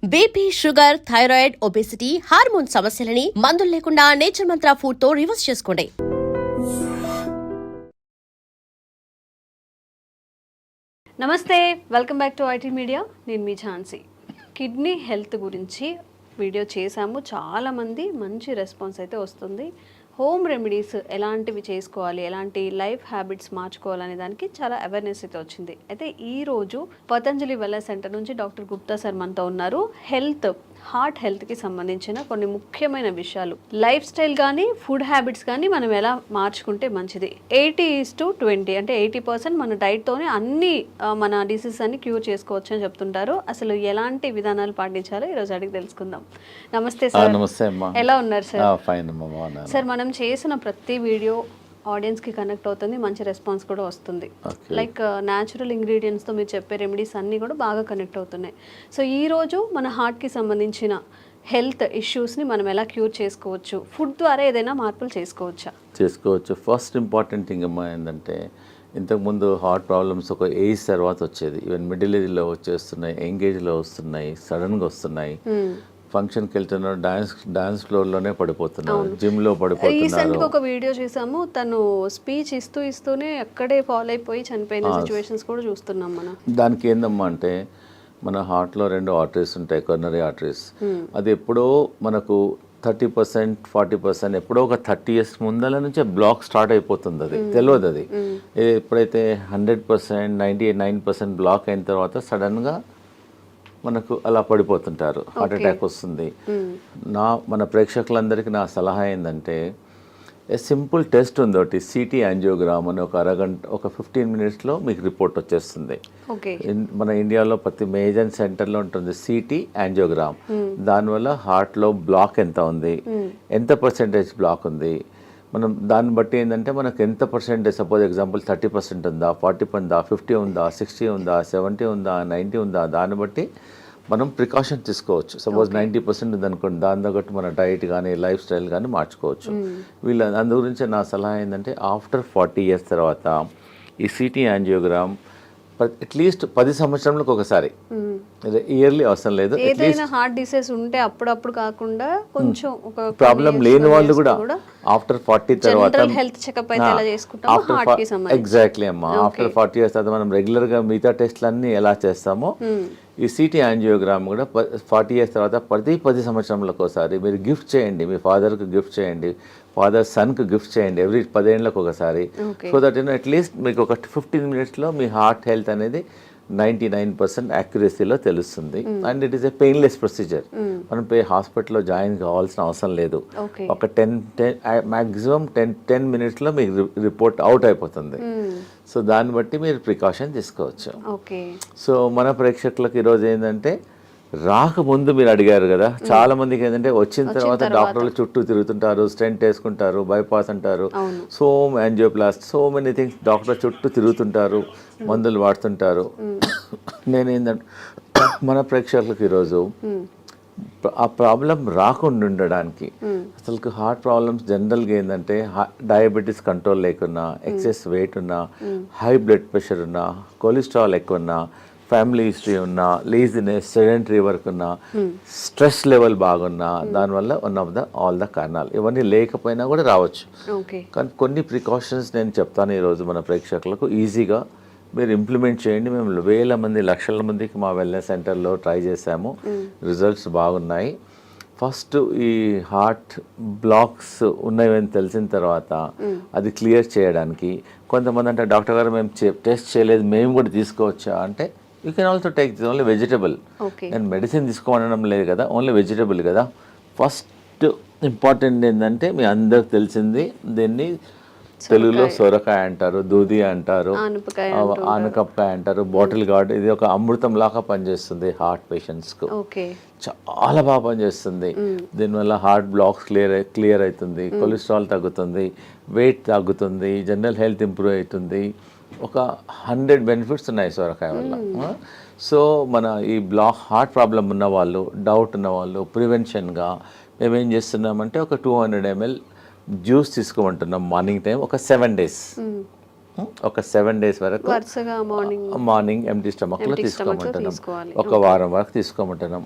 BP, sugar, thyroid, obesity, hormone సమస్యలని మందులు లేకుండా నేచర్ మంత్ర ఫుడ్ తో రివర్స్ చేసుకోండి. నమస్తే, welcome back to IT media. నేను మీ ఝాన్సీ. కిడ్నీ హెల్త్ గురించి వీడియో చేశాము. చాలామంది మంచి రెస్పాన్స్ అయితే వస్తుంది. హోమ్ రెమెడీస్ ఎలాంటివి చేసుకోవాలి, ఎలాంటి లైఫ్ హ్యాబిట్స్ మార్చుకోవాలనే దానికి చాలా అవేర్నెస్ అయితే వచ్చింది. అయితే ఈరోజు పతంజలి వెల్నెస్ సెంటర్ నుంచి డాక్టర్ గుప్తా సార్ మనతో ఉన్నారు. హార్ట్ హెల్త్కి సంబంధించిన కొన్ని ముఖ్యమైన విషయాలు, లైఫ్ స్టైల్ కానీ ఫుడ్ హ్యాబిట్స్ కానీ మనం ఎలా మార్చుకుంటే మంచిది. 80:20 అంటే 80% మన డైట్తోనే అన్ని మన డిసీజెస్ అన్ని క్యూర్ చేసుకోవచ్చు అని చెప్తుంటారు. అసలు ఎలాంటి విధానాలు పాటించాలో ఈరోజు అడిగి తెలుసుకుందాం. నమస్తే సార్. నమస్తే అమ్మా. ఎలా ఉన్నారు సార్? ఫైన్ అమ్మా. సార్, మనం చేసిన ప్రతి వీడియో ఆడియన్స్కి కనెక్ట్ అవుతుంది, మంచి రెస్పాన్స్ కూడా వస్తుంది. లైక్ న్యాచురల్ ఇంగ్రీడియంట్స్తో మీరు చెప్పే రెమెడీస్ అన్నీ కూడా బాగా కనెక్ట్ అవుతున్నాయి. సో ఈరోజు మన హార్ట్కి సంబంధించిన హెల్త్ ఇష్యూస్ని మనం ఎలా క్యూర్ చేసుకోవచ్చు, ఫుడ్ ద్వారా ఏదైనా మార్పులు చేసుకోవచ్చు. ఫస్ట్ ఇంపార్టెంట్ థింగ్ అమ్మా ఏంటంటే, ఇంతకుముందు హార్ట్ ప్రాబ్లమ్స్ ఒక ఏజ్ తర్వాత వచ్చేది. ఈవెన్ మిడిల్ ఏజ్లో వచ్చేస్తున్నాయి, యంగ్ ఏజ్లో వస్తున్నాయి, సడన్గా వస్తున్నాయి. ఫంక్షన్కి వెళ్తున్నారు, డాన్స్ ఫ్లోర్లోనే పడిపోతున్నారు, జిమ్లో పడిపోతున్నారు. రీసెంట్గా ఒక వీడియో చూసాము, తను స్పీచ్ ఇస్తూనే అక్కడే ఫాలో అయిపోయి చనిపోయిన సిచ్యువేషన్స్ కూడా చూస్తున్నాం మనం. దానికి ఏందమ్మా అంటే, మన హార్ట్లో 2 ఆర్టరీస్ ఉంటాయి, కొర్నరీ ఆర్టరీస్. అది ఎప్పుడో మనకు 30%, 40% ఎప్పుడో ఒక 30 years ముందల నుంచే బ్లాక్ స్టార్ట్ అయిపోతుంది. అది తెలియదు. అది ఎప్పుడైతే 100%, 99% బ్లాక్ అయిన తర్వాత సడన్గా మనకు అలా పడిపోతుంటారు, హార్ట్ అటాక్ వస్తుంది. మన ప్రేక్షకులందరికీ నా సలహా ఏంటంటే, సింపుల్ టెస్ట్ ఉంది ఒకటి, సిటీ యాంజియోగ్రామ్ అని. ఒక 15 minutesలో మీకు రిపోర్ట్ వచ్చేస్తుంది. మన ఇండియాలో ప్రతి మేజర్ సెంటర్లో ఉంటుంది సిటీ యాంజియోగ్రామ్. దానివల్ల హార్ట్లో బ్లాక్ ఎంత ఉంది, ఎంత పర్సెంటేజ్ బ్లాక్ ఉంది, మనం దాన్ని బట్టి ఏంటంటే మనకు ఎంత పర్సెంటేజ్, సపోజ్ ఎగ్జాంపుల్ 30% ఉందా, 40 ఉందా, 50 ఉందా, 60 ఉందా, 70 ఉందా, 90 ఉందా, దాన్ని బట్టి మనం ప్రికాషన్ తీసుకోవచ్చు. సపోజ్ 90% ఉందనుకోండి, దాని తగ్గట్టు మన డైట్ కానీ లైఫ్ స్టైల్ కానీ మార్చుకోవచ్చు. అందు గురించి నా సలహా ఏంటంటే, ఆఫ్టర్ 40 years తర్వాత ఈ సిటీ యాంజియోగ్రామ్ అట్లీస్ట్ 10 సంవత్సరాలకు ఒకసారి, ఇయర్లీ అవసరం లేదు. ఏదైనా హార్ట్ డిసీజ్ ఉంటే అప్పుడప్పుడు కాకుండా కొంచెం ఒక ప్రాబ్లం లేని వాళ్ళు కూడా ఆఫ్టర్ 40 తర్వాత హెల్త్ చెకప్ అయితే ఎలా చేసుకుంటామో హార్ట్ కి సంబంధించి. ఎగ్జాక్ట్లీ అమ్మా. ఆఫ్టర్ 40 years తర్వాత మనం రెగ్యులర్గా మిగతా టెస్ట్లన్నీ ఎలా చేస్తామో, ఈ సిటీ యాంజియోగ్రామ్ కూడా 40 years తర్వాత 10 సంవత్సరాలకు ఒకసారి మీరు గిఫ్ట్ చేయండి. మీ ఫాదర్కి గిఫ్ట్ చేయండి, ఫాదర్ సన్కి గిఫ్ట్ చేయండి, ఎవ్రీ 10 ఏళ్ళకు ఒకసారి. సో దట్ అట్లీస్ట్ మీకు ఒక 15 minutesలో మీ హార్ట్ హెల్త్ అనేది 99% యాక్యురసీలో తెలుస్తుంది. And it is a painless procedure. మనం హాస్పిటల్లో జాయిన్ కావాల్సిన అవసరం లేదు. ఒక 10 మ్యాక్సిమం 10 minutesలో మీకు రిపోర్ట్ అవుట్ అయిపోతుంది. సో దాన్ని బట్టి మీరు ప్రికాషన్ తీసుకోవచ్చు. సో మన ప్రేక్షకులకు ఈరోజు ఏంటంటే, రాకముందు మీరు అడిగారు కదా, చాలా మందికి ఏంటంటే వచ్చిన తర్వాత డాక్టర్లు చుట్టూ తిరుగుతుంటారు, స్టెంట్ వేసుకుంటారు, బైపాస్ అంటారు, యాంజియోప్లాస్ట్, సో మెనీ థింగ్స్. డాక్టర్ చుట్టూ తిరుగుతుంటారు, మందులు వాడుతుంటారు. నేనేంటంటే, మన ప్రేక్షకులకు ఈరోజు ఆ ప్రాబ్లం రాకుండా ఉండడానికి, అసలు హార్ట్ ప్రాబ్లమ్స్ జనరల్గా ఏంటంటే, డయాబెటీస్ కంట్రోల్ లేకున్నా, ఎక్సెస్ వెయిట్ ఉన్నా, హై బ్లడ్ ప్రెషర్ ఉన్నా, కొలెస్ట్రాల్ ఎక్కువ ఉన్నా, ఫ్యామిలీ హిస్టరీ ఉన్నా, లేజినెస్, సెడెంటరీ వర్క్ ఉన్నా, స్ట్రెస్ లెవెల్ బాగున్నా, దానివల్ల ఆల్ ద కారణాలు. ఇవన్నీ లేకపోయినా కూడా రావచ్చు. కానీ కొన్ని ప్రికాషన్స్ నేను చెప్తాను ఈరోజు మన ప్రేక్షకులకు, ఈజీగా మీరు ఇంప్లిమెంట్ చేయండి. మేము వేల మంది, లక్షల మందికి మా వెల్నెస్ సెంటర్లో ట్రై చేసాము, రిజల్ట్స్ బాగున్నాయి. ఫస్ట్ ఈ హార్ట్ బ్లాక్స్ ఉన్నాయని తెలిసిన తర్వాత అది క్లియర్ చేయడానికి, కొంతమంది అంటే, డాక్టర్ గారు మేము టెస్ట్ చేయలేదు, మేము కూడా తీసుకోవచ్చా అంటే, you can also take this only vegetable. నేను మెడిసిన్ తీసుకోవడం లేదు కదా, ఓన్లీ వెజిటబుల్ కదా. ఫస్ట్ ఇంపార్టెంట్ ఏంటంటే, మీ అందరికి తెలిసింది, దీన్ని తెలుగులో సొరకాయ అంటారు, దూది అంటారు, ఆనపకాయ అంటారు, బాటిల్ గార్డ్. ఇది ఒక అమృతం లాగా పనిచేస్తుంది హార్ట్ పేషెంట్స్కు. చాలా బాగా పనిచేస్తుంది. దీనివల్ల హార్ట్ బ్లాక్స్ క్లియర్ అవుతుంది, కొలెస్ట్రాల్ తగ్గుతుంది, వెయిట్ తగ్గుతుంది, జనరల్ హెల్త్ ఇంప్రూవ్ అవుతుంది. ఒక 100 benefits ఉన్నాయి సొరకాయ వల్ల. సో మన ఈ హార్ట్ ప్రాబ్లం ఉన్న వాళ్ళు, డౌట్ ఉన్న వాళ్ళు, ప్రివెన్షన్గా మేమేం చేస్తున్నామంటే, ఒక 200 ml జ్యూస్ తీసుకోమంటున్నాం మార్నింగ్ టైం, ఒక 7 days. ఒక 7 days వరకు వరుసగా మార్నింగ్ ఎంటీ స్టమక్లో తీసుకోమంటున్నాం. తీసుకోవాలి. ఒక వారం వరకు తీసుకోమంటున్నాం.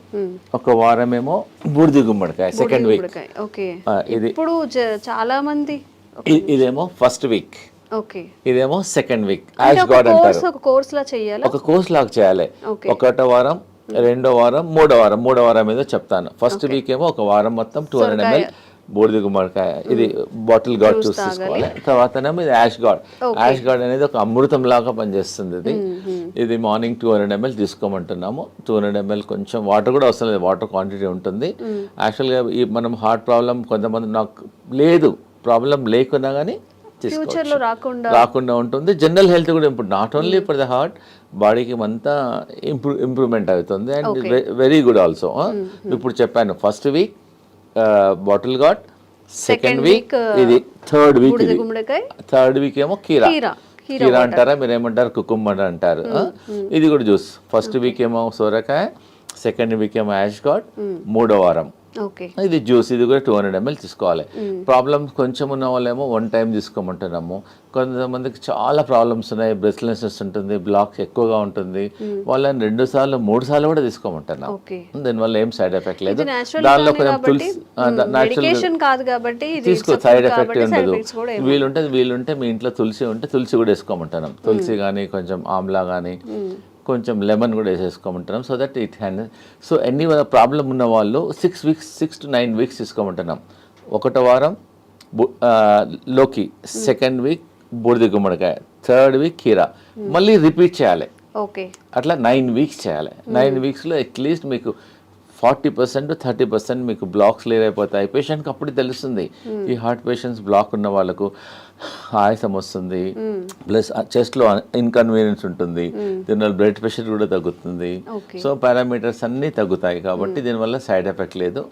ఒక వారం ఏమో బూడిద గుమ్మడికాయ సెకండ్ వీక్. ఓకే. ఇది ఇప్పుడు చాలా మంది ఇదేమో ఫస్ట్ వీక్, ఓకే, ఇదేమో సెకండ్ వీక్. యాష్ గార్డ్ అంటారు. ఒక కోర్స్ లా చేయాలి, ఒక కోర్స్ లాగా చేయాలి. ఒకటో వారం, రెండో వారం, మూడో వారం ఏదో చెప్తాను. ఫస్ట్ వీక్ ఏమో ఒక వారం మొత్తం 200 ml బూడిద గుమ్మడికాయ, ఇది బాటిల్ గార్డ్ జ్యూస్ తీసుకోవాలి. తర్వాతనేమో ఇది యాష్ గార్డ్. యాష్ గార్డ్ అనేది ఒక అమృతం లాగా పనిచేస్తుంది. ఇది మార్నింగ్ 200 ml తీసుకోమంటున్నాము. 200 ml కొంచెం వాటర్ కూడా అవసరం లేదు, వాటర్ క్వాంటిటీ ఉంటుంది. యాక్చువల్గా ఈ మనం హార్ట్ ప్రాబ్లం కొంతమంది నాకు లేదు, ప్రాబ్లం లేకున్నా కానీ రాకుండా ఉంటుంది. జనరల్ హెల్త్ కూడా ఇప్పుడు not only for the heart, బాడీకి అంతా ఇంప్రూవ్మెంట్ అవుతుంది. And very good also. ఇప్పుడు చెప్పాను first week bottle gourd, second week ఇది, థర్డ్ వీక్ ఏమో కీరా అంటారా మీరు ఏమంటారు, కుకుంబర్ అంటారు. ఇది కూడా జ్యూస్. ఫస్ట్ వీక్ ఏమో సోరకాయ, సెకండ్ వీక్ ఏమో యాష్ గార్డ్, మూడో వారం ఇది జ్యూస్. ఇది కూడా 200 ml తీసుకోవాలి. ప్రాబ్లమ్స్ కొంచెం ఉన్న వాళ్ళేమో 1 time తీసుకోమంటున్నాము. కొంతమందికి చాలా ప్రాబ్లమ్స్ ఉన్నాయి, బ్రెస్ట్లెస్నెస్ ఉంటుంది, బ్లాక్స్ ఎక్కువగా ఉంటుంది, వాళ్ళని 2 సార్లు 3 సార్లు కూడా తీసుకోమంటున్నాం. దీనివల్ల ఏం సైడ్ ఎఫెక్ట్ లేదు. దానిలో కొంచెం తులసి తీసుకో, సైడ్ ఎఫెక్ట్ ఉండదు. వీలుంటే మీ ఇంట్లో తులసి ఉంటే తులసి కూడా వేసుకోమంటున్నాం. తులసి కానీ కొంచెం ఆమ్లా కానీ కొంచెం లెమన్ కూడా వేసేసుకోమంటున్నాం. So that it hand. So ఎన్ని ప్రాబ్లం ఉన్న వాళ్ళు 6 to 9 weeks తీసుకోమంటున్నాం. ఒకటో వారం లోకి, సెకండ్ వీక్ బూడిద గుమ్మడికాయ, థర్డ్ వీక్ కీరా, మళ్ళీ రిపీట్ చేయాలి. అట్లా 9 weeks చేయాలి. 9 weeksలో అట్లీస్ట్ మీకు 40% to 30% మీకు బ్లాక్స్ క్లియర్ అయిపోతాయి. పేషెంట్కి అప్పుడు తెలుస్తుంది. ఈ హార్ట్ పేషెంట్స్ బ్లాక్ ఉన్న వాళ్ళకు ఆయాసం వస్తుంది, ప్లస్ చెస్ట్లో ఇన్కన్వీనియన్స్ ఉంటుంది, దీనివల్ల బ్లడ్ ప్రెషర్ కూడా తగ్గుతుంది. సో పారామీటర్స్ అన్నీ తగ్గుతాయి. కాబట్టి దీనివల్ల సైడ్ ఎఫెక్ట్ లేదు.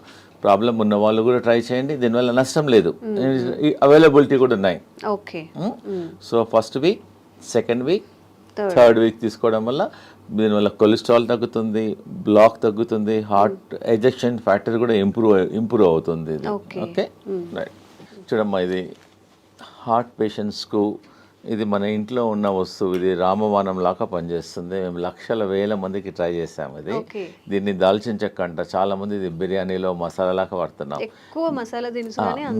ప్రాబ్లం ఉన్న వాళ్ళు కూడా ట్రై చేయండి, దీనివల్ల నష్టం లేదు. అవైలబిలిటీ కూడా ఉన్నాయి. So first week, second week, third week తీసుకోవడం వల్ల దీనివల్ల కొలెస్ట్రాల్ తగ్గుతుంది, బ్లాక్ తగ్గుతుంది, హార్ట్ ఎజెక్షన్ ఫ్యాక్టర్ కూడా ఇంప్రూవ్ అవుతుంది. Okay right. చూడమ్మా, ఇది హార్ట్ పేషెంట్స్కు ఇది మన ఇంట్లో ఉన్న వస్తువు. ఇది రామబాణం లాగా పనిచేస్తుంది. మేము లక్షల వేల మందికి ట్రై చేసాము. ఇది దీన్ని దాల్చిన చెక్క అంట. చాలా మంది ఇది బిర్యానీలో మసాలా లాగా వాడుతున్నాం.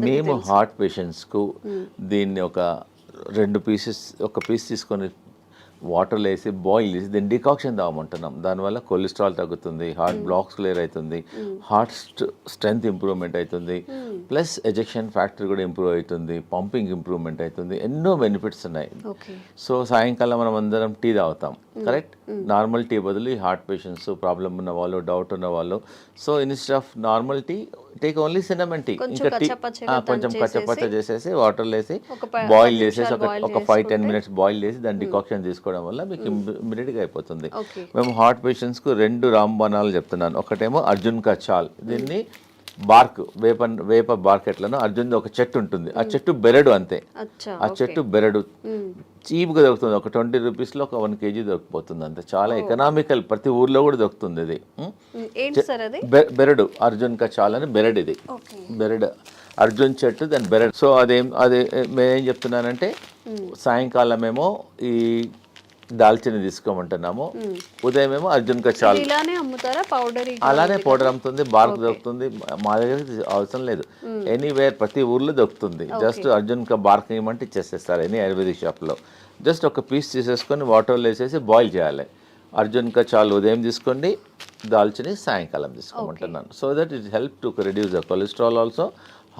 మేము హార్ట్ పేషెంట్స్కు దీన్ని ఒక 2 pieces, ఒక పీస్ తీసుకొని వాటర్లో వేసి బాయిల్ చేసి దీన్ని డికాక్షన్ తాగమంటున్నాం. దానివల్ల కొలెస్ట్రాల్ తగ్గుతుంది, హార్ట్ బ్లాక్స్ క్లియర్ అవుతుంది, హార్ట్ స్ట్రెంగ్త్ ఇంప్రూవ్మెంట్ అవుతుంది, ప్లస్ ఎజెక్షన్ ఫ్యాక్టర్ కూడా ఇంప్రూవ్ అవుతుంది, పంపింగ్ ఇంప్రూవ్మెంట్ అవుతుంది. ఎన్నో బెనిఫిట్స్ ఉన్నాయి. సో సాయంకాలం మనం అందరం టీ తాగుతాం, కరెక్ట్? నార్మల్ టీ బదులు ఈ హార్ట్ పేషెంట్స్, ప్రాబ్లమ్ ఉన్న వాళ్ళు, డౌట్ ఉన్న వాళ్ళు, so instead of normal tea take only cinnamon tea. ఇంకా టీ కొంచెం కచ్చపచ్చ చేసేసి వాటర్లో వేసి బాయిల్ చేసేసి ఒక 5-10 minutes బాయిల్ చేసి దాన్ని డికాక్షన్ తీసుకోవడం వల్ల మీకు ఇమ్మీడియట్గా అయిపోతుంది. మేము హార్ట్ పేషెంట్స్కు 2 రాంబాణాలు చెప్తున్నాను. ఒకటేమో అర్జున్ కా చాల్. దీన్ని బార్క్, వేప బార్క్ ఎట్లనో అర్జున్ ఒక చెట్టు ఉంటుంది. ఆ చెట్టు బెరడు అంతే. ఆ చెట్టు బెరడు చీప్గా దొరుకుతుంది. ఒక 20 rupeesలో ఒక 1 kg దొరికిపోతుంది అంతే. చాలా ఎకనామికల్, ప్రతి ఊర్లో కూడా దొరుకుతుంది. ఇది బెరడు, అర్జున్ కా చాల్ అని బెరడు. ఇది బెరడు, అర్జున్ చెట్టు, దాని బెరడు. సో అదే మేమేం చెప్తున్నానంటే సాయంకాలం ఏమో ఈ దాల్చిన తీసుకోమంటున్నాము, ఉదయం ఏమో అర్జున్ కా చాల్. అలానే పౌడర్ అమ్ముతుంది, బార్క్ దొరుకుతుంది. మా దగ్గర అవసరం లేదు, ఎనీవేర్ ప్రతి ఊర్లో దొరుకుతుంది. జస్ట్ అర్జున్ కా బార్క్ ఇవ్వమంటే ఇచ్చేసేస్తారు ఎనీ ఆయుర్వేదిక్ షాప్లో. జస్ట్ ఒక పీస్ తీసేసుకొని వాటర్లో వేసేసి బాయిల్ చేయాలి. అర్జున్ కా చాల్ ఉదయం తీసుకోండి, దాల్చిని సాయంకాలం తీసుకోమంటున్నాను. So that it help to reduce the cholesterol also,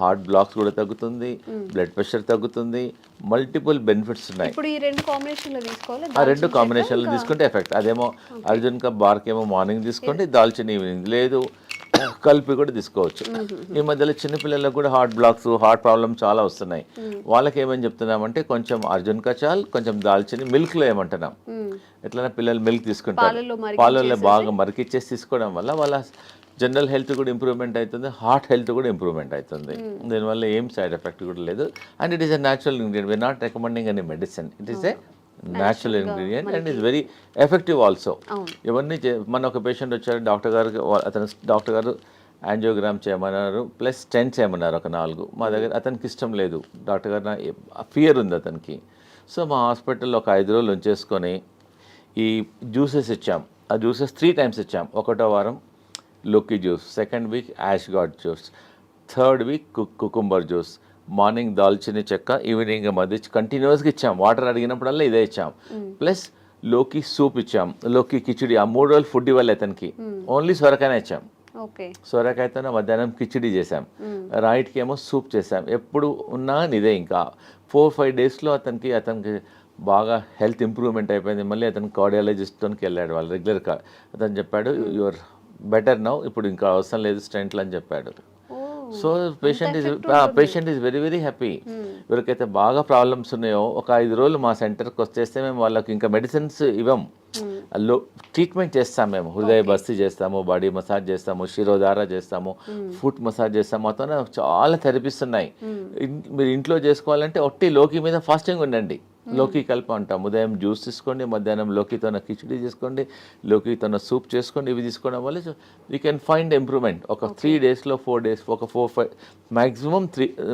heart blocks కూడా తగ్గుతుంది, బ్లడ్ ప్రెషర్ తగ్గుతుంది, మల్టిపుల్ బెనిఫిట్స్ ఉన్నాయి. ఇప్పుడు ఈ 2 కాంబినేషన్లో తీసుకోవాలి. ఆ 2 కాంబినేషన్లో తీసుకుంటే ఎఫెక్ట్. అదేమో అర్జున్ కా బార్క్ ఏమో మార్నింగ్ తీసుకోండి, దాల్చిన ఈవినింగ్, లేదు కలిపి కూడా తీసుకోవచ్చు. ఈ మధ్యలో చిన్నపిల్లలకు కూడా హార్ట్ బ్లాక్స్, హార్ట్ ప్రాబ్లమ్ చాలా వస్తున్నాయి. వాళ్ళకి ఏమని చెప్తున్నామంటే కొంచెం అర్జున్ కా చాల్, కొంచెం దాల్చిని మిల్క్లో ఏమంటున్నాం. ఎట్లైనా పిల్లలు మిల్క్ తీసుకుంటారు, పాలల్లో బాగా మరికిచ్చేసి తీసుకోవడం వల్ల వాళ్ళ జనరల్ హెల్త్ కూడా ఇంప్రూవ్మెంట్ అవుతుంది, హార్ట్ హెల్త్ కూడా ఇంప్రూవ్మెంట్ అవుతుంది. దీనివల్ల ఏం సైడ్ ఎఫెక్ట్ కూడా లేదు. And it is a natural ingredient. We are not recommending any medicine. It is a natural ingredient and is very effective also. ఇవన్నీ మన ఒక పేషెంట్ వచ్చారు, డాక్టర్ గారు యాంజియోగ్రామ్ చేయమన్నారు, ప్లస్ స్టెంట్ చేయమన్నారు ఒక 4. మా దగ్గర అతనికి ఇష్టం లేదు. డాక్టర్ గారు ఫియర్ ఉంది అతనికి. సో మా హాస్పిటల్లో ఒక 5 రోజులు ఉంచేసుకొని ఈ జ్యూసెస్ ఇచ్చాం. ఆ జ్యూసెస్ 3 టైమ్స్ ఇచ్చాం. ఒకటో వారం లోకి juice, second week ash gourd juice, third week cucumber juice, morning దాల్చిని చెక్క, ఈవినింగ్ మధ్య కంటిన్యూస్గా ఇచ్చాం. వాటర్ అడిగినప్పుడల్లా ఇదే ఇచ్చాం. ప్లస్ లోకి సూప్ ఇచ్చాం, లోకి కిచిడి. ఆ 3 రోజులు ఫుడ్ ఇవ్వాలి అతనికి, ఓన్లీ సొరకాయనే ఇచ్చాం. సొరకాయతో మధ్యాహ్నం కిచిడి చేసాం, రైట్కి ఏమో సూప్ చేసాం. ఎప్పుడు ఉన్నా ఇదే. ఇంకా 4-5 డేస్లో అతనికి బాగా హెల్త్ ఇంప్రూవ్మెంట్ అయిపోయింది. మళ్ళీ అతను కార్డియాలజిస్ట్కి వెళ్ళాడు, వాళ్ళు రెగ్యులర్గా. అతను చెప్పాడు యువర్ బెటర్ నౌ, ఇప్పుడు ఇంకా అవసరం లేదు స్టెంట్లు అని చెప్పాడు. So patient is very very happy. ఎవరికైతే బాగా ప్రాబ్లమ్స్ ఉన్నాయో ఒక 5 రోజులు మా సెంటర్కి వచ్చేస్తే మేము వాళ్ళకి ఇంకా మెడిసిన్స్ ఇవ్వం, ట్రీట్మెంట్ చేస్తాం. మేము హృదయ బస్తీ చేస్తాము, బాడీ మసాజ్ చేస్తాము, శిరోధార చేస్తాము, ఫుట్ మసాజ్ చేస్తాము. మొత్తం చాలా థెరపీస్ ఉన్నాయి. మీరు ఇంట్లో చేసుకోవాలంటే ఒట్టి లోకి మీద ఫాస్టింగ్ ఉండండి. లోకి కలిపి అంటాం. ఉదయం జ్యూస్ తీసుకోండి, మధ్యాహ్నం లోకితోన కిచిడి చేసుకోండి, లోకితోన సూప్ చేసుకోండి. ఇవి తీసుకోవడం వల్ల యూ కెన్ ఫైండ్ ఇంప్రూవ్మెంట్. ఒక 3 డేస్లో 4 డేస్, ఒక 4-5 మ్యాక్సిమం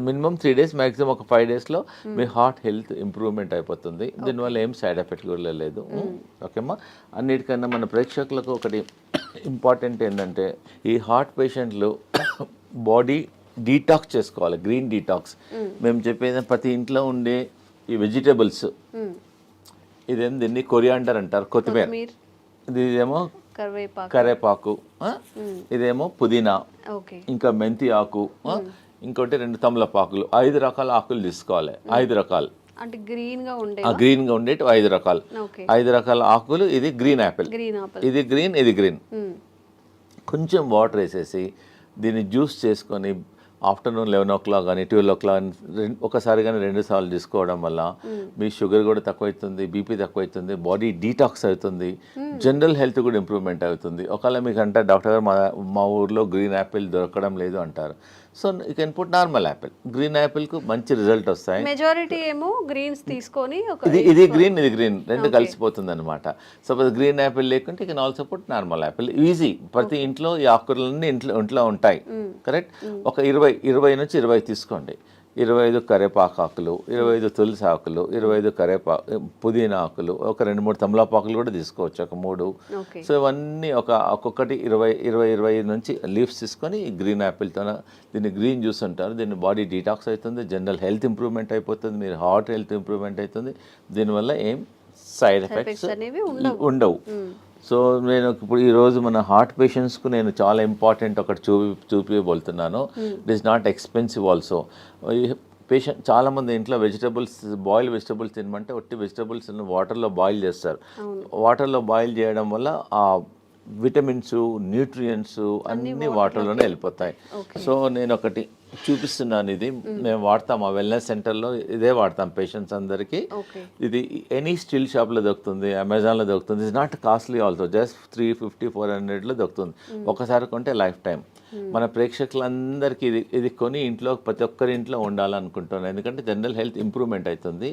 మినిమం 3 డేస్, మ్యాక్సిమం ఒక 5 డేస్లో మీ హార్ట్ హెల్త్ ఇంప్రూవ్మెంట్ అయిపోతుంది. దీనివల్ల ఏం సైడ్ ఎఫెక్ట్ కూడా లేదు. ఓకేమ్మా. అన్నిటికన్నా మన ప్రేక్షకులకు ఒకటి ఇంపార్టెంట్ ఏంటంటే, ఈ హార్ట్ పేషెంట్లు బాడీ డీటాక్స్ చేసుకోవాలి, గ్రీన్ డీటాక్స్. మేము చెప్పేది ప్రతి ఇంట్లో ఉండే ఈ వెజిటేబుల్స్, ఇదేం దీన్ని కొరియాండర్ అంటారు, కొత్తిమీర. ఇదేమో కరేపాకు, ఇదేమో పుదీనా, ఇంకా మెంతి ఆకు, ఇంకోటి 2 తమలపాకులు. 5 రకాల ఆకులు తీసుకోవాలి. 5 రకాలు అంటే గ్రీన్ గా ఉండేటి 5 రకాలు. 5 రకాల ఆకులు. ఇది గ్రీన్ యాపిల్, ఇది గ్రీన్, ఇది గ్రీన్. కొంచెం వాటర్ వేసేసి దీన్ని జ్యూస్ చేసుకొని ఆఫ్టర్నూన్ 11 o'clock కానీ 12 o'clock ఒకసారి కానీ 2 సార్లు తీసుకోవడం వల్ల మీ షుగర్ కూడా తక్కువ అవుతుంది, బీపీ తక్కువ అవుతుంది, బాడీ డీటాక్స్ అవుతుంది, జనరల్ హెల్త్ కూడా ఇంప్రూవ్మెంట్ అవుతుంది. ఒకవేళ మీకు అంటే డాక్టర్ గారు మా ఊర్లో గ్రీన్ యాపిల్ దొరకడం లేదు అంటారు. So you can put normal apple. Green యాపిల్కు మంచి రిజల్ట్ వస్తాయి. మెజారిటీ ఏమో గ్రీన్స్ తీసుకొని ఇది గ్రీన్, ఇది గ్రీన్, రెండు కలిసిపోతుంది అనమాట. సపోజ్ గ్రీన్ యాపిల్ లేకుంటే you can also put normal Apple. Easy. ప్రతి ఇంట్లో ఈ ఆకుకూరలన్నీ ఇంట్లో ఉంటాయి. కరెక్ట్. ఒక 20 నుంచి 20 తీసుకోండి. 25 కరేపాకు ఆకులు, 25 తులసి ఆకులు, 25 పుదీనా ఆకులు, ఒక 2-3 తమలపాకులు కూడా తీసుకోవచ్చు, ఒక 3. సో ఇవన్నీ ఒక్కొక్కటి 20 నుంచి లీవ్స్ తీసుకొని గ్రీన్ యాపిల్తో దీన్ని గ్రీన్ జ్యూస్ అంటారు. దీన్ని బాడీ డీటాక్స్ అవుతుంది, జనరల్ హెల్త్ ఇంప్రూవ్మెంట్ అయిపోతుంది, మీరు హార్ట్ హెల్త్ ఇంప్రూవ్మెంట్ అవుతుంది. దీనివల్ల ఏం సైడ్ ఎఫెక్ట్స్ ఉండవు. సో నేను ఇప్పుడు ఈరోజు మన హార్ట్ పేషెంట్స్కు నేను చాలా ఇంపార్టెంట్ ఒకటి చూపిపోతున్నాను. It is not expensive also. Patient చాలామంది ఇంట్లో బాయిల్ వెజిటబుల్స్ తినమంటే ఒట్టి వెజిటబుల్స్ వాటర్లో బాయిల్ చేస్తారు. వాటర్లో బాయిల్ చేయడం వల్ల ఆ విటమిన్స్, న్యూట్రియంట్స్ అన్నీ వాటర్లోనే వెళ్ళిపోతాయి. సో నేను ఒకటి చూపిస్తున్నాను. ఇది మేము వాడతాం, ఆ వెల్నెస్ సెంటర్లో ఇదే వాడతాం పేషెంట్స్ అందరికీ. ఇది ఎనీ స్టీల్ షాప్లో దొరుకుతుంది, అమెజాన్లో దొరుకుతుంది. It's not costly also, just 350-400లో దొరుకుతుంది. ఒకసారి కొంటే లైఫ్ టైం. మన ప్రేక్షకులందరికీ ఇది కొని ఇంట్లో ప్రతి ఒక్కరి ఇంట్లో ఉండాలనుకుంటున్నాను. ఎందుకంటే జనరల్ హెల్త్ ఇంప్రూవ్మెంట్ అవుతుంది.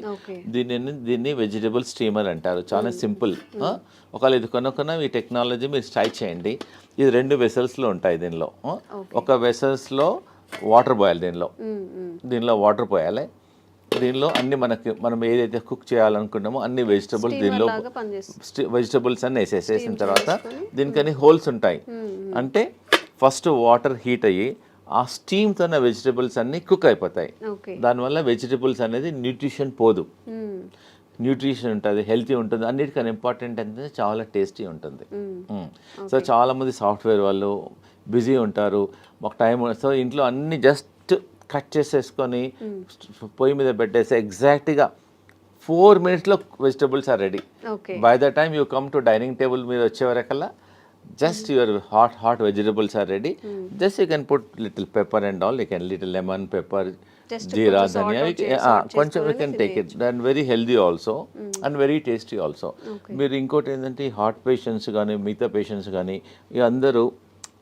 దీన్ని వెజిటబుల్ స్టీమర్ అంటారు. చాలా సింపుల్. ఒకవేళ ఇది కొనుక్కున్న ఈ టెక్నాలజీ మీరు ట్రై చేయండి. ఇది 2 వెసల్స్లో ఉంటాయి. దీనిలో ఒక వెసల్స్లో వాటర్ పోయాలి, దీనిలో వాటర్ పోయాలి. దీనిలో అన్ని మనం ఏదైతే కుక్ చేయాలనుకున్నామో అన్ని వెజిటబుల్స్ దీనిలో వెజిటబుల్స్ అన్ని వేసేసిన తర్వాత దీనికని హోల్స్ ఉంటాయి. అంటే ఫస్ట్ వాటర్ హీట్ అయ్యి ఆ స్టీమ్తో వెజిటబుల్స్ అన్ని కుక్ అయిపోతాయి. దానివల్ల వెజిటబుల్స్ అనేది న్యూట్రిషన్ పోదు, న్యూట్రిషన్ ఉంటుంది, హెల్తీ ఉంటుంది. అన్నిటికన్నా ఇంపార్టెంట్ అంటే చాలా టేస్టీ ఉంటుంది. సో చాలామంది సాఫ్ట్వేర్ వాళ్ళు బిజీ ఉంటారు, మాకు టైం. సో ఇంట్లో అన్ని జస్ట్ కట్ చేసేసుకొని పొయ్యి మీద పెట్టేసి ఎగ్జాక్ట్గా 4 minutesలో vegetables are ready. By the time you come to dining table మీద వచ్చేవరకల్లా just your hot vegetables are ready. Just you can put little pepper and all. You can little lemon, pepper, jeera, dhania. You can take it. And very healthy also and very tasty also. మీరు ఇంకోటి ఏంటంటే heart patients కానీ మిగతా patients కానీ అందరూ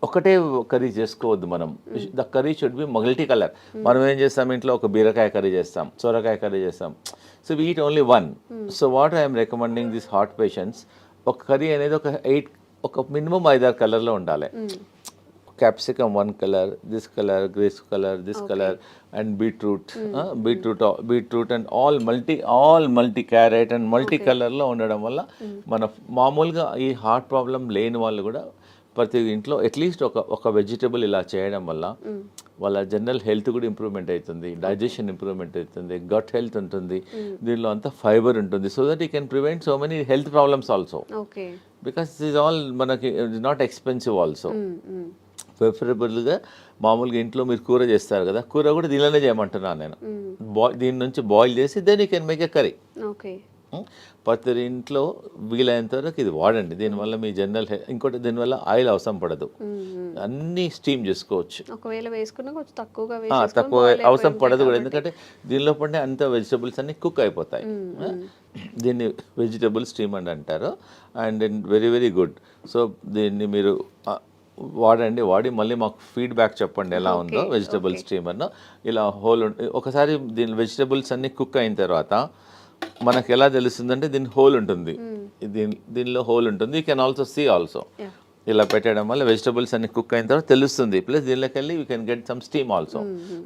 ఒకటే curry చేసుకోవద్దు. మనం the curry should be multi colour. మనం ఏం చేస్తాం, ఇంట్లో ఒక బీరకాయ కర్రీ చేస్తాం, సొరకాయ కర్రీ చేస్తాం. So we eat only one. So what I'm recommending this heart patients, ఒక కర్రీ అనేది ఒక మినిమం 5-6 కలర్లో ఉండాలి. capsicum one color, this color, this color, this color, and beetroot, beetroot and all multi carrot and multi color లో ఉండడం వల్ల మన మామూలుగా ఈ హార్ట్ ప్రాబ్లం లేని వాళ్ళు కూడా ప్రతి ఇంట్లో అట్లీస్ట్ ఒక వెజిటబుల్ ఇలా చేయడం వల్ల వాళ్ళ జనరల్ హెల్త్ కూడా ఇంప్రూవ్మెంట్ అవుతుంది, డైజెషన్ ఇంప్రూవ్మెంట్ అవుతుంది, గట్ హెల్త్ ఉంటుంది, దీనిలో అంతా ఫైబర్ ఉంటుంది. So that you can prevent so many health problems also, because is all మనకి నాట్ ఎక్స్పెన్సివ్ ఆల్సో. ప్రిఫరబుల్గా మామూలుగా ఇంట్లో మీరు కూర చేస్తారు కదా, కూర కూడా దీనిలోనే చేయమంటున్నాను నేను. దీని నుంచి బాయిల్ చేసి then you can make a curry. ప్రతి ఇంట్లో వీలైనంత వరకు ఇది వాడండి. దీనివల్ల మీ జనరల్ ఇంకోటి దీనివల్ల ఆయిల్ అవసరం పడదు, అన్నీ స్టీమ్ చేసుకోవచ్చు. ఒకవేళ వేసుకున్నా కొంచెం తక్కువ అవసరం పడదు కూడా, ఎందుకంటే దీనిలో పడిన అంత వెజిటబుల్స్ అన్ని కుక్ అయిపోతాయి. దీన్ని వెజిటబుల్ స్టీమ్ అని అంటారు. And very very good. So దీన్ని మీరు వాడి మళ్ళీ మాకు ఫీడ్బ్యాక్ చెప్పండి ఎలా ఉందో వెజిటబుల్ స్టీమర్ను. ఇలా ఒకసారి దీని వెజిటబుల్స్ అన్ని కుక్ అయిన తర్వాత మనకు ఎలా తెలుస్తుందంటే దీని హోల్ ఉంటుంది, దీనిలో హోల్ ఉంటుంది. You can also see also. ఇలా పెట్టడం వల్ల వెజిటబుల్స్ అన్ని కుక్ అయిన తర్వాత తెలుస్తుంది. ప్లస్ దీనిలోకి వెళ్ళి you can get some steam also.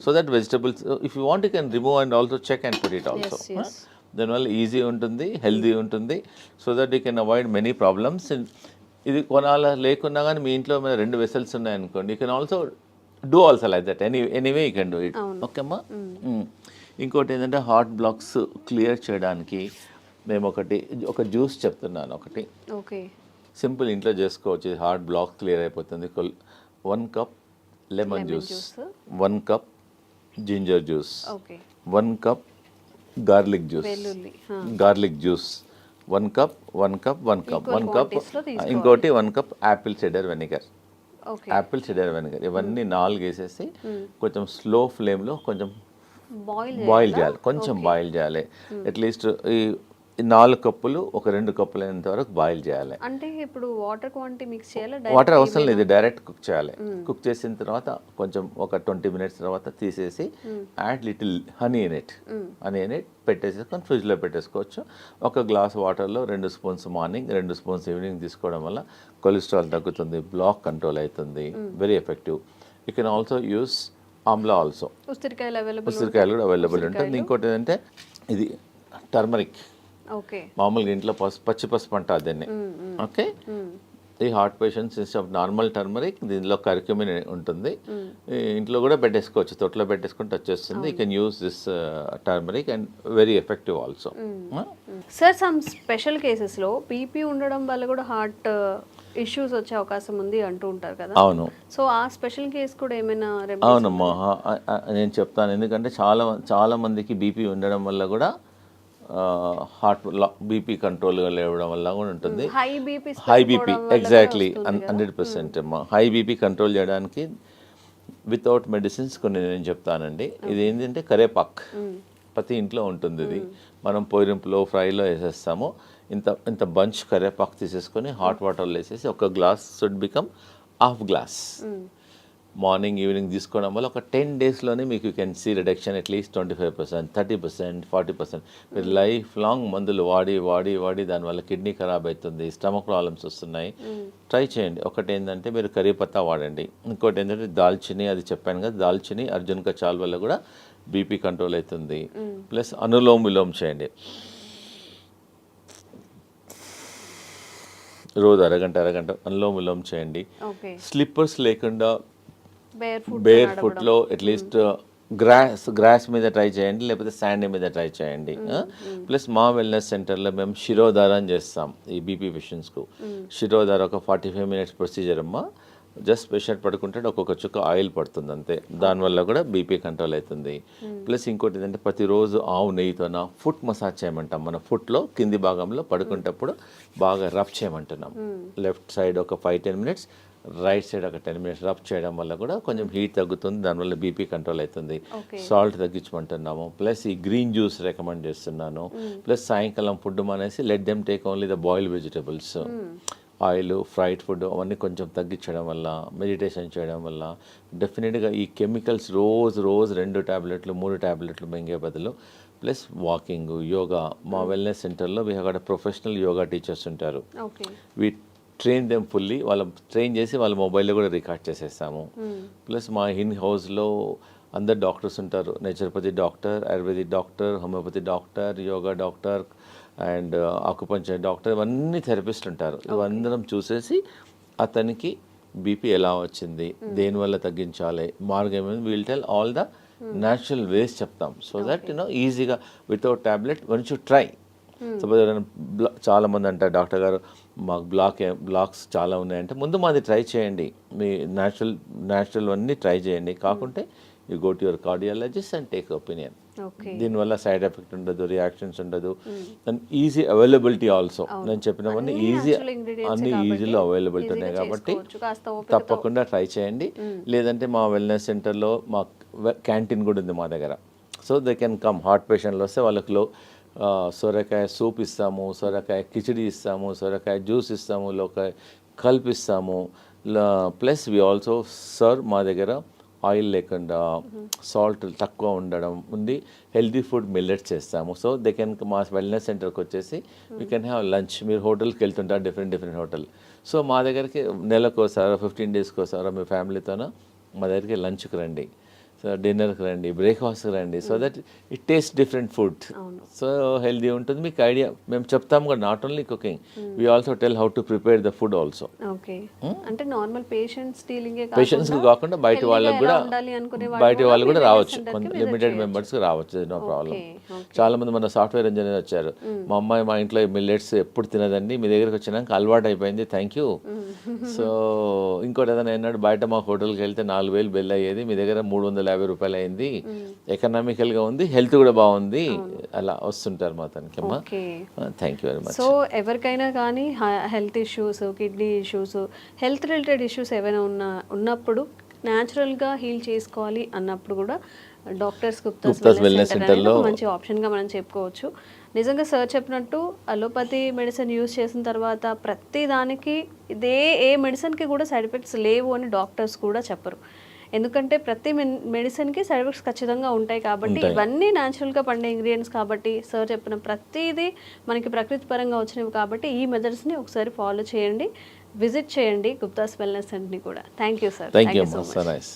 So that vegetables if you want you can remove and also check and put it also. దానివల్ల ఈజీ ఉంటుంది, హెల్దీ ఉంటుంది. So that you can avoid many problems. ఇది లేకున్నా కానీ మీ ఇంట్లో మీద 2 vessels ఉన్నాయనుకోండి, you can also do also like that. Anyway you can do it. Okay అమ్మా. ఇంకోటి ఏంటంటే హార్ట్ బ్లాక్స్ క్లియర్ చేయడానికి మేము ఒక జ్యూస్ చెప్తున్నాను. ఒకటి సింపుల్ ఇంట్లో చేసుకోవచ్చు, హార్ట్ బ్లాక్ క్లియర్ అయిపోతుంది. 1 cup lemon juice, 1 cup ginger juice, 1 cup garlic juice, 1 cup ఇంకోటి 1 కప్ యాపిల్ సిడర్ వెనిగర్. ఇవన్నీ 4 వేసేసి కొంచెం స్లో ఫ్లేమ్లో కొంచెం బాయిల్ చేయాలి, కొంచెం బాయిల్ చేయాలి. అట్లీస్ట్ ఈ 4 కప్పులు ఒక 2 కప్పులు అయినంత వరకు బాయిల్ చేయాలి. అంటే ఇప్పుడు వాటర్ క్వాంటిటీ మిక్స్ చేయాలి, వాటర్ అవసరం లేదు, డైరెక్ట్ కుక్ చేయాలి. కుక్ చేసిన తర్వాత కొంచెం ఒక 20 మినిట్స్ తర్వాత తీసేసి add little honey in it పెట్టేసుకొని ఫ్రిడ్జ్లో పెట్టేసుకోవచ్చు. ఒక గ్లాస్ వాటర్లో 2 స్పూన్స్ మార్నింగ్, 2 స్పూన్స్ ఈవినింగ్ తీసుకోవడం వల్ల కొలెస్ట్రాల్ తగ్గుతుంది, బ్లాక్ కంట్రోల్ అవుతుంది. Very effective. You can also use Amla also. ఉసిరికాయలు కూడా అవైలబుల్ ఉంటుంది. ఇంకోటి ఏంటంటే ఇది టర్మరిక్. మామూలుగా ఇంట్లో పచ్చి పసుపు అంటారు దీన్ని. ఓకే, ఈ heart patients instead of normal turmeric దీనిలో కర్క్యూమిన్ ఉంటుంది. ఇంట్లో కూడా పెట్టేసుకోవచ్చు, తొట్లో పెట్టేసుకుంటే వచ్చేస్తుంది. You can use this turmeric and very effective also. Sir some special కేసెస్లో బీపీ ఉండడం వల్ల కూడా హార్ట్ ఇష్యూస్ వచ్చే అవకాశం ఉంది అంటూ ఉంటారు కదా. అవును. సో ఆ స్పెషల్ కేసు కూడా ఏమైనా? అవునమ్మా, నేను చెప్తాను. ఎందుకంటే చాలా మందికి బీపీ ఉండడం వల్ల కూడా హార్ట్ బీపీ కంట్రోల్గా లేవడం వల్ల కూడా ఉంటుంది. హై బీపీ ఎగ్జాక్ట్లీ 100% అమ్మా. హై బీపీ కంట్రోల్ చేయడానికి వితౌట్ మెడిసిన్స్ కొన్ని నేను చెప్తానండి. ఇది ఏంటంటే కరేపాక్ ప్రతి ఇంట్లో ఉంటుంది. ఇది మనం పొయ్యింపులో ఫ్రైలో వేసేస్తాము. ఇంత బంచ్ కరేపాకు తీసేసుకొని హాట్ వాటర్లో వేసేసి ఒక glass should become half glass morning evening తీసుకోవడం వల్ల ఒక 10 డేస్లోనే మీకు you can see reduction at least 25%, 30%, 40%. మీరు లైఫ్ లాంగ్ మందులు వాడి దానివల్ల కిడ్నీ ఖరాబ్ అవుతుంది, స్టమక్ ప్రాబ్లమ్స్ వస్తున్నాయి. ట్రై చేయండి. ఒకటి ఏంటంటే మీరు కరీపత్తా వాడండి. ఇంకోటి ఏంటంటే దాల్చిని, అది చెప్పాను కదా, దాల్చిని అర్జున్ కచాల్ వల్ల కూడా బీపీ కంట్రోల్ అవుతుంది. ప్లస్ అనులోమ్ విలోమ్ చేయండి. రోజు అరగంట అనులోమ్ విలోమ్ చేయండి. స్లిప్పర్స్ లేకుండా బేర్ ఫుట్లో అట్లీస్ట్ గ్రాస్ మీద ట్రై చేయండి, లేకపోతే శాండ్ మీద ట్రై చేయండి. ప్లస్ మా వెల్నెస్ సెంటర్లో మేము శిరోధారం చేస్తాం ఈ బీపీ పేషెంట్స్కు. శిరోధార ఒక 45 మినిట్స్ ప్రొసీజర్ అమ్మా. జస్ట్ పేషెంట్ పడుకుంటే ఒక్కొక్క చుక్క ఆయిల్ పడుతుంది అంతే. దానివల్ల కూడా బీపీ కంట్రోల్ అవుతుంది. ప్లస్ ఇంకోటి ఏంటంటే ప్రతిరోజు ఆవు నెయ్యితోన ఫుట్ మసాజ్ చేయమంటాం. మన ఫుట్లో కింది భాగంలో పడుకునేటప్పుడు బాగా రబ్ చేయమంటున్నాం. లెఫ్ట్ సైడ్ ఒక 5-10 మినిట్స్, రైట్ సైడ్ ఒక 10 మినిట్స్ రబ్ చేయడం వల్ల కూడా కొంచెం హీట్ తగ్గుతుంది, దానివల్ల బీపీ కంట్రోల్ అవుతుంది. సాల్ట్ తగ్గించమంటున్నాము. ప్లస్ ఈ గ్రీన్ జ్యూస్ రికమెండ్ చేస్తున్నాను. ప్లస్ సాయంకాలం ఫుడ్ మానేసి let them take only the boiled vegetables. Oil, fried food అవన్నీ కొంచెం తగ్గించడం వల్ల, మెడిటేషన్ చేయడం వల్ల డెఫినెట్గా ఈ కెమికల్స్ రోజు 2 టాబ్లెట్లు 3 టాబ్లెట్లు మింగే బదులు ప్లస్ వాకింగ్, యోగా. మా వెల్నెస్ సెంటర్లో we have got professional yoga teachers ఉంటారు. ట్రైన్ దెమ్ ఫుల్లీ, వాళ్ళ ట్రైన్ చేసి వాళ్ళ మొబైల్లో కూడా రికార్డ్ చేసేస్తాము. ప్లస్ మా ఇన్ హౌస్లో అందరు డాక్టర్స్ ఉంటారు, naturopathy doctor, ayurvedic doctor, homeopathy doctor, yoga doctor and acupuncture doctor, ఇవన్నీ థెరపిస్ట్ ఉంటారు. ఇవందరం చూసేసి అతనికి బీపీ ఎలా వచ్చింది, దేనివల్ల తగ్గించాలి, మార్గం ఏమైంది, will tell all the natural ways చెప్తాం. సో దట్ ఈజీగా without tablet once you try. Suppose ఎవరైనా చాలా మంది అంటారు డాక్టర్ గారు మాకు బ్లాక్స్ చాలా ఉన్నాయంటే, ముందు మాది ట్రై చేయండి, మీ న్యాచురల్ అన్నీ ట్రై చేయండి, కాకుంటే you go to your cardiologist and take opinion. దీనివల్ల సైడ్ ఎఫెక్ట్ ఉండదు, రియాక్షన్స్ ఉండదు, అండ్ ఈజీ అవైలబిలిటీ ఆల్సో. నేను చెప్పినవన్నీ అన్ని ఈజీలో అవైలబిలిటీ ఉన్నాయి కాబట్టి తప్పకుండా ట్రై చేయండి. లేదంటే మా వెల్నెస్ సెంటర్లో మా క్యాంటీన్ కూడా ఉంది మా దగ్గర. So they can come, heart పేషెంట్లు వస్తే వాళ్ళకి సొరకాయ సూప్ ఇస్తాము, సొరకాయ కిచిడి ఇస్తాము, సొరకాయ జ్యూస్ ఇస్తాము, లోకాయ కల్పిస్తాము. ప్లస్ వి ఆల్సో సర్వ్ మా దగ్గర ఆయిల్ లేకుండా సాల్ట్ తక్కువ ఉండడం ఉంది, హెల్దీ ఫుడ్ మిల్లెట్స్ చేస్తాము. సో దే కెన్ మా వెల్నెస్ సెంటర్కి వచ్చేసి వీ కెన్ హ్యావ్ లంచ్. మీరు హోటల్కి వెళ్తుంటారు, డిఫరెంట్ హోటల్. సో మా దగ్గరికి నెలకోసారో 15 డేస్కి ఒకసారో మీ ఫ్యామిలీతోనో మా దగ్గరికి లంచ్కి రండి, సో డిన్నర్కి రండి, బ్రేక్ఫాస్ట్కి రండి. So that it taste different food, so healthy ఉంటుంది. మీకు ఐడియా మేము చెప్తాము కూడా, not only cooking, we also tell how to prepare the food also. Okay, అంటే నార్మల్ పేషెంట్స్కి కాకుండా బయట వాళ్ళకి కూడా రావచ్చు, కొంత లిమిటెడ్ మెంబర్స్కి రావచ్చు, నో ప్రాబ్లం. చాలా మంది మన సాఫ్ట్వేర్ ఇంజనీర్ వచ్చారు, మా అమ్మాయి మా ఇంట్లో మిల్లెట్స్ ఎప్పుడు తినదండి, మీ దగ్గరికి వచ్చినాక అలవాటు అయిపోయింది, థ్యాంక్ యూ. సో ఇంకోటి ఏదైనా అన్నాడు, బయట మా హోటల్కి వెళ్తే 4,000 బిల్ అయ్యేది, మీ దగ్గర 350 రూపాయలు అయింది, ఎకనామికల్గా ఉంది, హెల్త్ కూడా బాగుంది, అలా వస్తుంటారు మా తనకి. అమ్మా thank you very much. So ఎవరికైనా కానీ health issues, kidney issues, health related issues ఏమైనా ఉన్నప్పుడు న్యాచురల్గా హీల్ చేసుకోవాలి అన్నప్పుడు కూడా డాక్టర్స్ గుప్తాస్ వెల్నెస్ సెంటర్లో మంచి ఆప్షన్గా మనం చెప్పుకోవచ్చు. నిజంగా సార్ చెప్పినట్టు అలోపతి మెడిసిన్ యూజ్ చేసిన తర్వాత ప్రతి దానికి ఏ మెడిసిన్కి కూడా సైడ్ ఎఫెక్ట్స్ లేవు అని డాక్టర్స్ కూడా చెప్పరు. ఎందుకంటే ప్రతి మెడిసిన్కి సైడ్ ఎఫెక్ట్స్ ఖచ్చితంగా ఉంటాయి కాబట్టి, ఇవన్నీ న్యాచురల్గా పండే ఇంగ్రీడియంట్స్ కాబట్టి, సార్ చెప్పిన ప్రతిదీ మనకి ప్రకృతి పరంగా వచ్చినవి కాబట్టి ఈ మెథడ్స్ని ఒకసారి ఫాలో చేయండి, విజిట్ చేయండి గుప్తాస్ వెల్నెస్ సెంటర్ని కూడా. Thank you sir. Thank you so much.